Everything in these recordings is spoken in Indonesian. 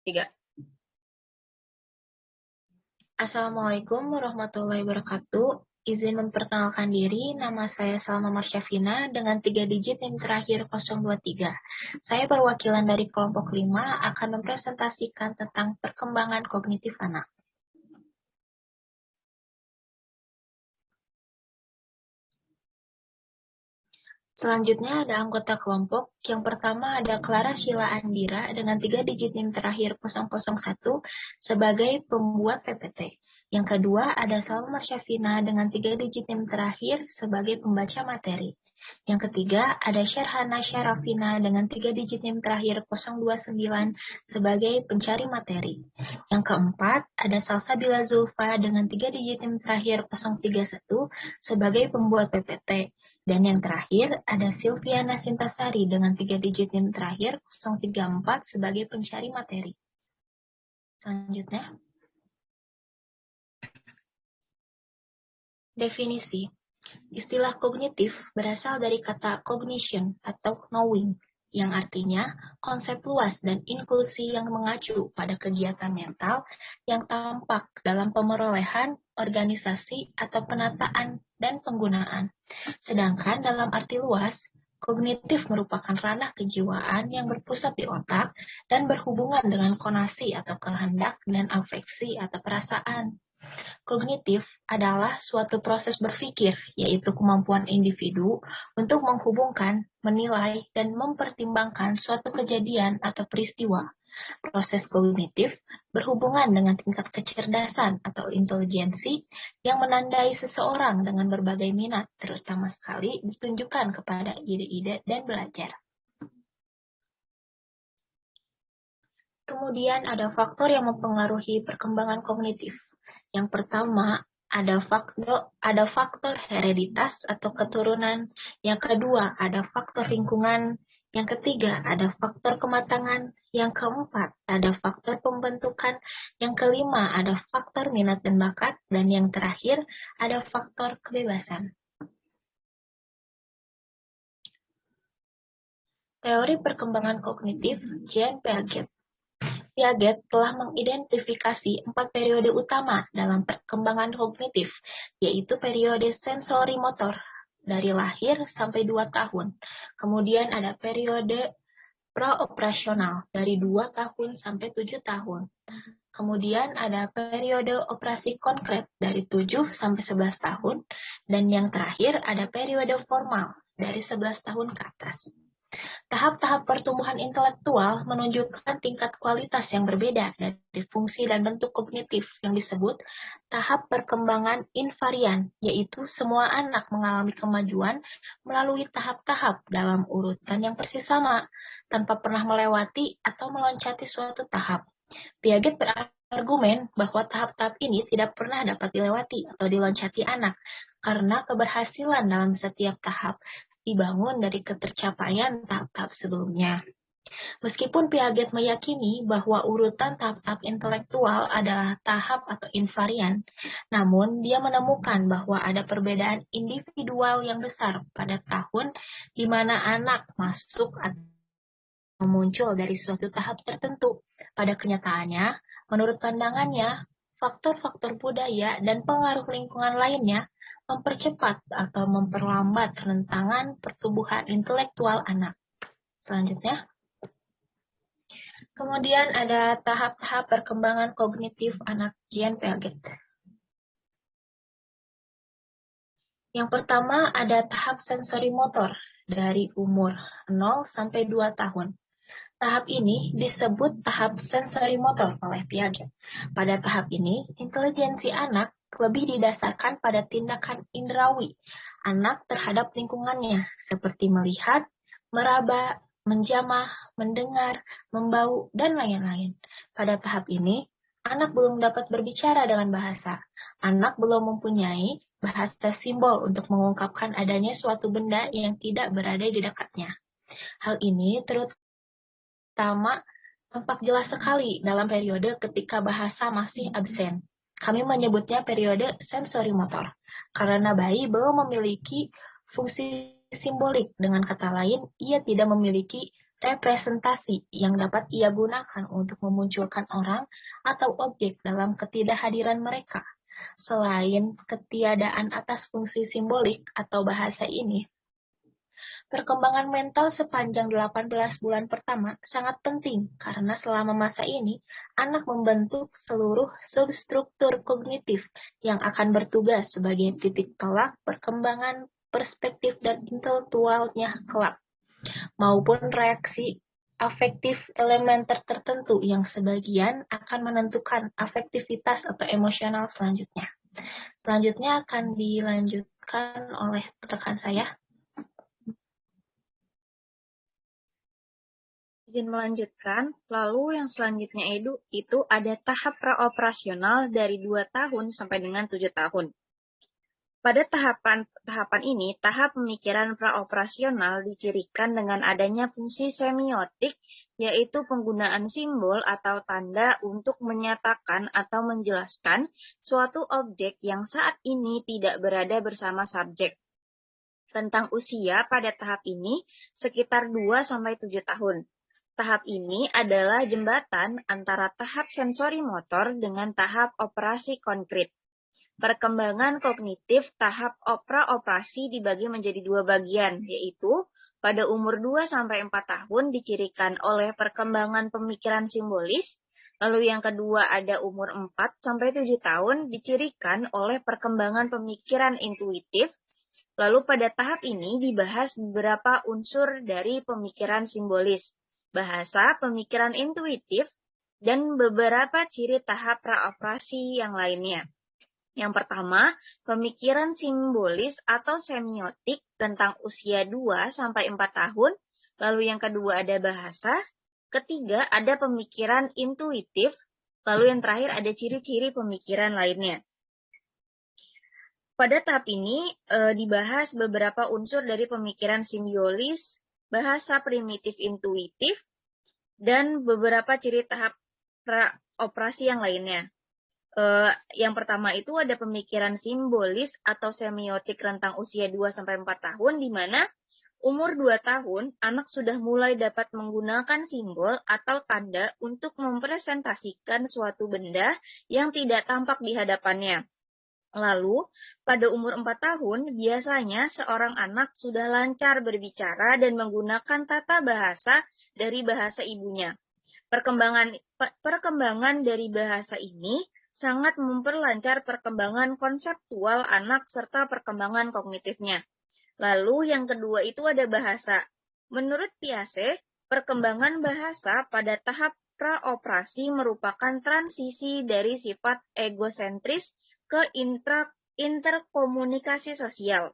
Tiga. Assalamualaikum warahmatullahi wabarakatuh. Izin memperkenalkan diri, nama saya Salma Marsyafina dengan 3 digit NIM terakhir 023. Saya perwakilan dari kelompok 5 akan mempresentasikan tentang perkembangan kognitif anak. Selanjutnya ada anggota kelompok. Yang pertama ada Clara Sheila Andira dengan 3 digit NIM terakhir 001 sebagai pembuat PPT. Yang kedua ada Salma Marsyafina dengan 3 digit NIM terakhir sebagai pembaca materi. Yang ketiga ada Syarhana Syarafina dengan 3 digit NIM terakhir 029 sebagai pencari materi. Yang keempat ada Salsabila Zulfa dengan 3 digit NIM terakhir 031 sebagai pembuat PPT. Dan yang terakhir, ada Silviana Sintasari dengan 3 digit NIM terakhir 034 sebagai pencari materi. Selanjutnya, definisi. Istilah kognitif berasal dari kata cognition atau knowing, yang artinya konsep luas dan inklusi yang mengacu pada kegiatan mental yang tampak dalam pemerolehan, organisasi, atau penataan dan penggunaan. Sedangkan dalam arti luas, kognitif merupakan ranah kejiwaan yang berpusat di otak dan berhubungan dengan konasi atau kehendak dan afeksi atau perasaan. Kognitif adalah suatu proses berpikir, yaitu kemampuan individu untuk menghubungkan, menilai, dan mempertimbangkan suatu kejadian atau peristiwa. Proses kognitif berhubungan dengan tingkat kecerdasan atau intelijensi yang menandai seseorang dengan berbagai minat, terutama sekali ditunjukkan kepada ide-ide dan belajar. Kemudian ada faktor yang mempengaruhi perkembangan kognitif. Yang pertama, ada faktor hereditas atau keturunan. Yang kedua, ada faktor lingkungan. Yang ketiga, ada faktor kematangan. Yang keempat, ada faktor pembentukan. Yang kelima, ada faktor minat dan bakat. Dan yang terakhir, ada faktor kebebasan. Teori perkembangan kognitif Jean Piaget. Piaget telah mengidentifikasi 4 periode utama dalam perkembangan kognitif, yaitu periode sensori motor dari lahir sampai 2 tahun. Kemudian ada periode praoperasional dari 2 tahun sampai 7 tahun. Kemudian ada periode operasi konkret dari 7 sampai 11 tahun. Dan yang terakhir ada periode formal dari 11 tahun ke atas. Tahap-tahap pertumbuhan intelektual menunjukkan tingkat kualitas yang berbeda dari fungsi dan bentuk kognitif yang disebut tahap perkembangan invarian, yaitu semua anak mengalami kemajuan melalui tahap-tahap dalam urutan yang persis sama, tanpa pernah melewati atau meloncati suatu tahap. Piaget berargumen bahwa tahap-tahap ini tidak pernah dapat dilewati atau diloncati anak, karena keberhasilan dalam setiap tahap dibangun dari ketercapaian tahap-tahap sebelumnya. Meskipun Piaget meyakini bahwa urutan tahap-tahap intelektual adalah tahap atau invarian, namun dia menemukan bahwa ada perbedaan individual yang besar pada tahun di mana anak masuk atau muncul dari suatu tahap tertentu. Pada kenyataannya, menurut pandangannya, faktor-faktor budaya dan pengaruh lingkungan lainnya mempercepat atau memperlambat rentangan pertumbuhan intelektual anak. Selanjutnya, kemudian ada tahap-tahap perkembangan kognitif anak Jean Piaget. Yang pertama ada tahap sensori motor dari umur 0 sampai 2 tahun. Tahap ini disebut tahap sensori motor oleh Piaget. Pada tahap ini, intelijensi anak lebih didasarkan pada tindakan indrawi anak terhadap lingkungannya, seperti melihat, meraba, menjamah, mendengar, membau, dan lain-lain. Pada tahap ini, anak belum dapat berbicara dengan bahasa. Anak belum mempunyai bahasa simbol untuk mengungkapkan adanya suatu benda yang tidak berada di dekatnya. Hal ini terutama tampak jelas sekali dalam periode ketika bahasa masih absen. Kami menyebutnya periode sensori motor, karena bayi belum memiliki fungsi simbolik. Dengan kata lain, ia tidak memiliki representasi yang dapat ia gunakan untuk memunculkan orang atau objek dalam ketidakhadiran mereka. Selain ketiadaan atas fungsi simbolik atau bahasa ini, perkembangan mental sepanjang 18 bulan pertama sangat penting karena selama masa ini, anak membentuk seluruh substruktur kognitif yang akan bertugas sebagai titik tolak perkembangan perspektif dan intelektualnya kelak, maupun reaksi afektif elementer tertentu yang sebagian akan menentukan afektivitas atau emosional selanjutnya. Selanjutnya akan dilanjutkan oleh rekan saya. Izin melanjutkan, lalu yang selanjutnya itu ada tahap praoperasional dari 2 tahun sampai dengan 7 tahun. Pada tahapan ini, tahap pemikiran praoperasional dicirikan dengan adanya fungsi semiotik, yaitu penggunaan simbol atau tanda untuk menyatakan atau menjelaskan suatu objek yang saat ini tidak berada bersama subjek. Tentang usia pada tahap ini sekitar 2-7 tahun. Tahap ini adalah jembatan antara tahap sensori motor dengan tahap operasi konkret. Perkembangan kognitif tahap operasi dibagi menjadi 2 bagian, yaitu pada umur 2-4 tahun dicirikan oleh perkembangan pemikiran simbolis, lalu yang kedua ada umur 4-7 tahun dicirikan oleh perkembangan pemikiran intuitif, lalu pada tahap ini dibahas beberapa unsur dari pemikiran simbolis, bahasa, pemikiran intuitif, dan beberapa ciri tahap praoperasi yang lainnya. Yang pertama, pemikiran simbolis atau semiotik tentang usia 2-4 tahun, lalu yang kedua ada bahasa, ketiga ada pemikiran intuitif, lalu yang terakhir ada ciri-ciri pemikiran lainnya. Pada tahap ini dibahas beberapa unsur dari pemikiran simbolis, bahasa primitif intuitif, dan beberapa ciri tahap praoperasi yang lainnya. Yang pertama itu ada pemikiran simbolis atau semiotik rentang usia 2-4 tahun, di mana umur 2 tahun, anak sudah mulai dapat menggunakan simbol atau tanda untuk mempresentasikan suatu benda yang tidak tampak di hadapannya. Lalu, pada umur 4 tahun, biasanya seorang anak sudah lancar berbicara dan menggunakan tata bahasa dari bahasa ibunya. Perkembangan dari bahasa ini sangat memperlancar perkembangan konseptual anak serta perkembangan kognitifnya. Lalu yang kedua itu ada bahasa. Menurut Piaget, perkembangan bahasa pada tahap praoperasi merupakan transisi dari sifat egosentris ke interkomunikasi sosial.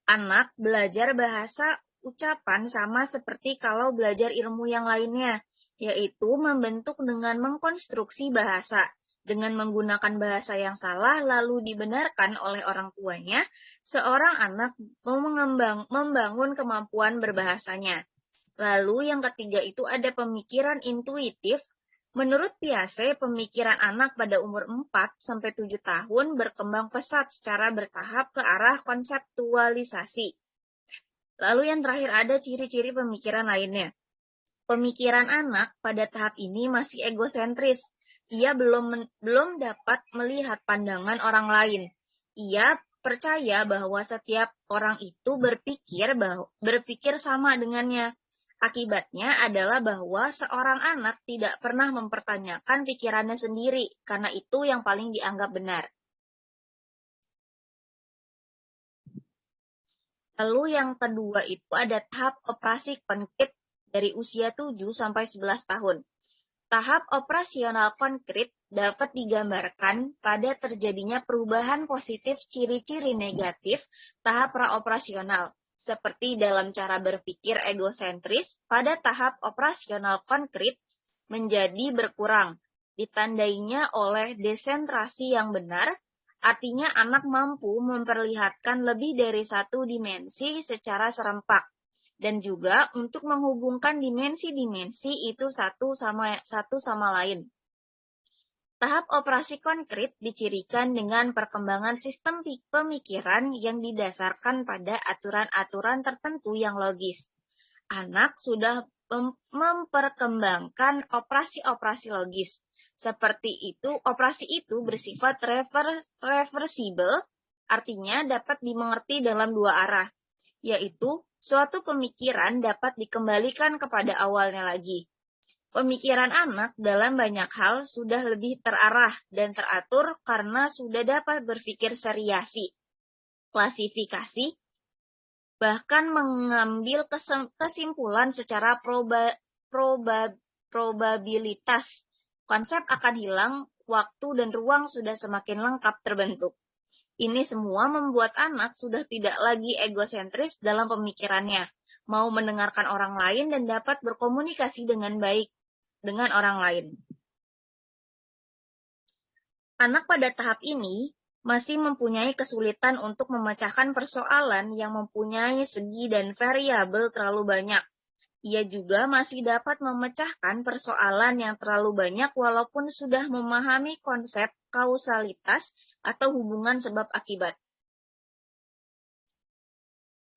Anak belajar bahasa ucapan sama seperti kalau belajar ilmu yang lainnya, yaitu membentuk dengan mengkonstruksi bahasa. Dengan menggunakan bahasa yang salah lalu dibenarkan oleh orang tuanya, seorang anak membangun kemampuan berbahasanya. Lalu yang ketiga itu ada pemikiran intuitif. Menurut Piaget, pemikiran anak pada umur 4-7 tahun berkembang pesat secara bertahap ke arah konseptualisasi. Lalu yang terakhir ada ciri-ciri pemikiran lainnya. Pemikiran anak pada tahap ini masih egosentris. Ia belum dapat melihat pandangan orang lain. Ia percaya bahwa setiap orang itu berpikir sama dengannya. Akibatnya adalah bahwa seorang anak tidak pernah mempertanyakan pikirannya sendiri, karena itu yang paling dianggap benar. Lalu yang kedua itu ada tahap operasi konkret dari usia 7-11 tahun. Tahap operasional konkret dapat digambarkan pada terjadinya perubahan positif ciri-ciri negatif tahap praoperasional, seperti dalam cara berpikir egosentris pada tahap operasional konkret menjadi berkurang, ditandainya oleh desentrasi yang benar, artinya anak mampu memperlihatkan lebih dari satu dimensi secara serempak, dan juga untuk menghubungkan dimensi-dimensi itu satu sama lain. Tahap operasi konkret dicirikan dengan perkembangan sistem pemikiran yang didasarkan pada aturan-aturan tertentu yang logis. anak sudah memperkembangkan operasi-operasi logis. Seperti itu, operasi itu bersifat reversibel, artinya dapat dimengerti dalam dua arah, yaitu suatu pemikiran dapat dikembalikan kepada awalnya lagi. Pemikiran anak dalam banyak hal sudah lebih terarah dan teratur karena sudah dapat berpikir seriasi, klasifikasi, bahkan mengambil kesimpulan secara probabilitas. Konsep akan hilang, waktu dan ruang sudah semakin lengkap terbentuk. Ini semua membuat anak sudah tidak lagi egosentris dalam pemikirannya, mau mendengarkan orang lain dan dapat berkomunikasi dengan baik dengan orang lain. Anak pada tahap ini masih mempunyai kesulitan untuk memecahkan persoalan yang mempunyai segi dan variabel terlalu banyak. Ia juga masih dapat memecahkan persoalan yang terlalu banyak walaupun sudah memahami konsep kausalitas atau hubungan sebab akibat.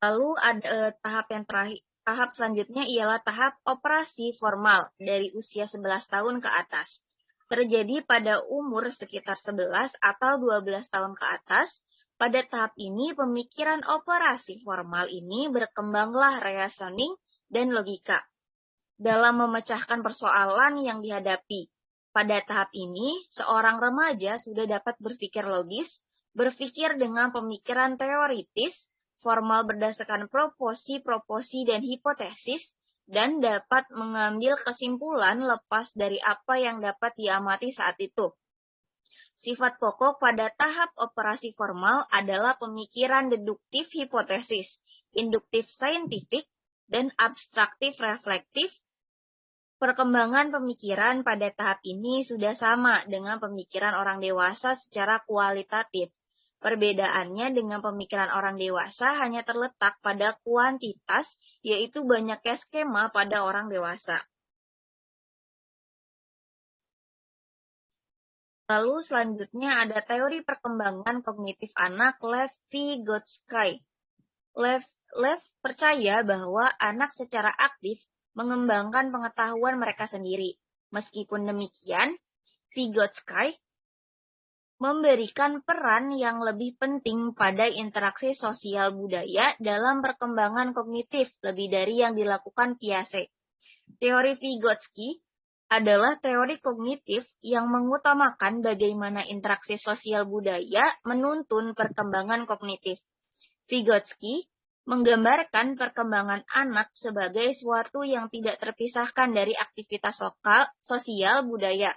Lalu ada tahap yang terakhir. Tahap selanjutnya ialah tahap operasi formal dari usia 11 tahun ke atas. Terjadi pada umur sekitar 11 atau 12 tahun ke atas. Pada tahap ini, pemikiran operasi formal ini berkembanglah reasoning dan logika dalam memecahkan persoalan yang dihadapi. Pada tahap ini, seorang remaja sudah dapat berpikir logis, berpikir dengan pemikiran teoritis, formal berdasarkan proposi dan hipotesis, dan dapat mengambil kesimpulan lepas dari apa yang dapat diamati saat itu. Sifat pokok pada tahap operasi formal adalah pemikiran deduktif hipotesis, induktif saintifik, dan abstraktif reflektif. Perkembangan pemikiran pada tahap ini sudah sama dengan pemikiran orang dewasa secara kualitatif. Perbedaannya dengan pemikiran orang dewasa hanya terletak pada kuantitas, yaitu banyaknya skema pada orang dewasa. Lalu selanjutnya ada teori perkembangan kognitif anak Lev-Vygotsky. Lev percaya bahwa anak secara aktif mengembangkan pengetahuan mereka sendiri. Meskipun demikian, Vygotsky memberikan peran yang lebih penting pada interaksi sosial budaya dalam perkembangan kognitif lebih dari yang dilakukan Piaget. Teori Vygotsky adalah teori kognitif yang mengutamakan bagaimana interaksi sosial budaya menuntun perkembangan kognitif. Vygotsky menggambarkan perkembangan anak sebagai suatu yang tidak terpisahkan dari aktivitas sosial budaya.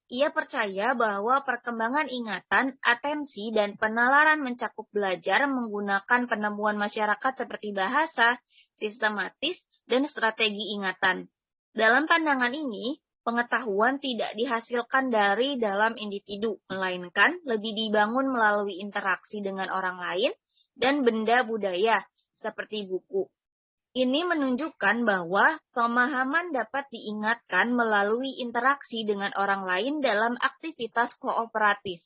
Ia percaya bahwa perkembangan ingatan, atensi, dan penalaran mencakup belajar menggunakan penemuan masyarakat seperti bahasa, sistematis, dan strategi ingatan. Dalam pandangan ini, pengetahuan tidak dihasilkan dari dalam individu, melainkan lebih dibangun melalui interaksi dengan orang lain dan benda budaya, seperti buku. Ini menunjukkan bahwa pemahaman dapat diingatkan melalui interaksi dengan orang lain dalam aktivitas kooperatif.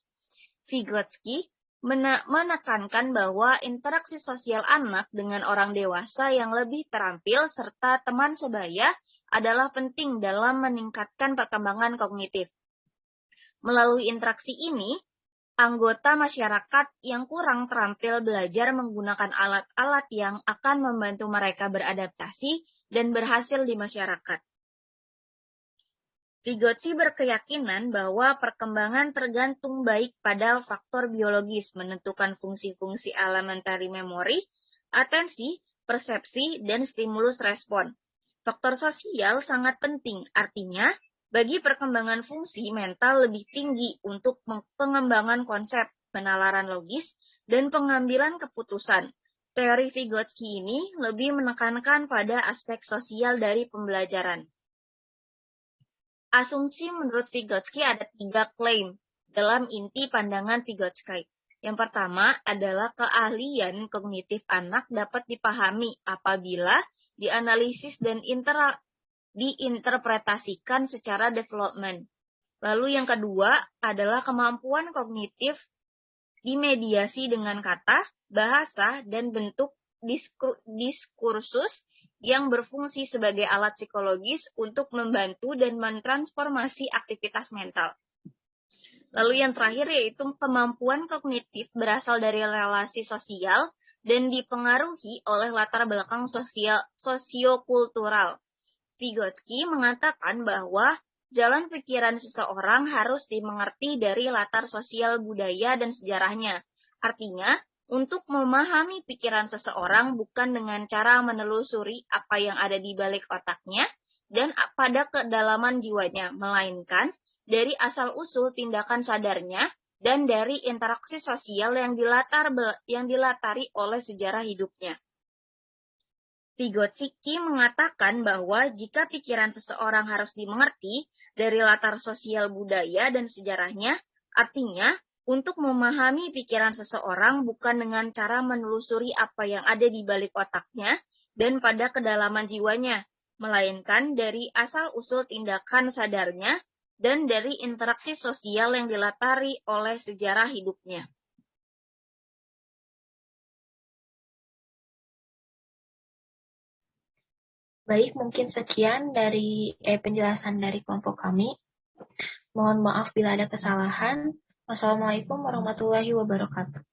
Vygotsky menekankan bahwa interaksi sosial anak dengan orang dewasa yang lebih terampil serta teman sebaya adalah penting dalam meningkatkan perkembangan kognitif. Melalui interaksi ini, anggota masyarakat yang kurang terampil belajar menggunakan alat-alat yang akan membantu mereka beradaptasi dan berhasil di masyarakat. Vygotsky berkeyakinan bahwa perkembangan tergantung baik pada faktor biologis menentukan fungsi-fungsi elementary memori, atensi, persepsi, dan stimulus respon. Faktor sosial sangat penting, artinya bagi perkembangan fungsi mental lebih tinggi untuk pengembangan konsep, penalaran logis, dan pengambilan keputusan. Teori Vygotsky ini lebih menekankan pada aspek sosial dari pembelajaran. Asumsi menurut Vygotsky ada 3 klaim dalam inti pandangan Vygotsky. Yang pertama adalah keahlian kognitif anak dapat dipahami apabila dianalisis dan diinterpretasikan secara development. Lalu yang kedua adalah kemampuan kognitif dimediasi dengan kata, bahasa, dan bentuk diskursus yang berfungsi sebagai alat psikologis untuk membantu dan mentransformasi aktivitas mental. Lalu yang terakhir yaitu kemampuan kognitif berasal dari relasi sosial dan dipengaruhi oleh latar belakang sosiokultural. Vygotsky mengatakan bahwa jalan pikiran seseorang harus dimengerti dari latar sosial budaya dan sejarahnya. Artinya, untuk memahami pikiran seseorang bukan dengan cara menelusuri apa yang ada di balik otaknya dan pada kedalaman jiwanya, melainkan dari asal-usul tindakan sadarnya dan dari interaksi sosial yang dilatari oleh sejarah hidupnya. Vygotsky mengatakan bahwa jika pikiran seseorang harus dimengerti dari latar sosial budaya dan sejarahnya, artinya untuk memahami pikiran seseorang bukan dengan cara menelusuri apa yang ada di balik otaknya dan pada kedalaman jiwanya, melainkan dari asal-usul tindakan sadarnya dan dari interaksi sosial yang dilatari oleh sejarah hidupnya. Baik, mungkin sekian dari penjelasan dari kelompok kami. Mohon maaf bila ada kesalahan. Wassalamualaikum warahmatullahi wabarakatuh.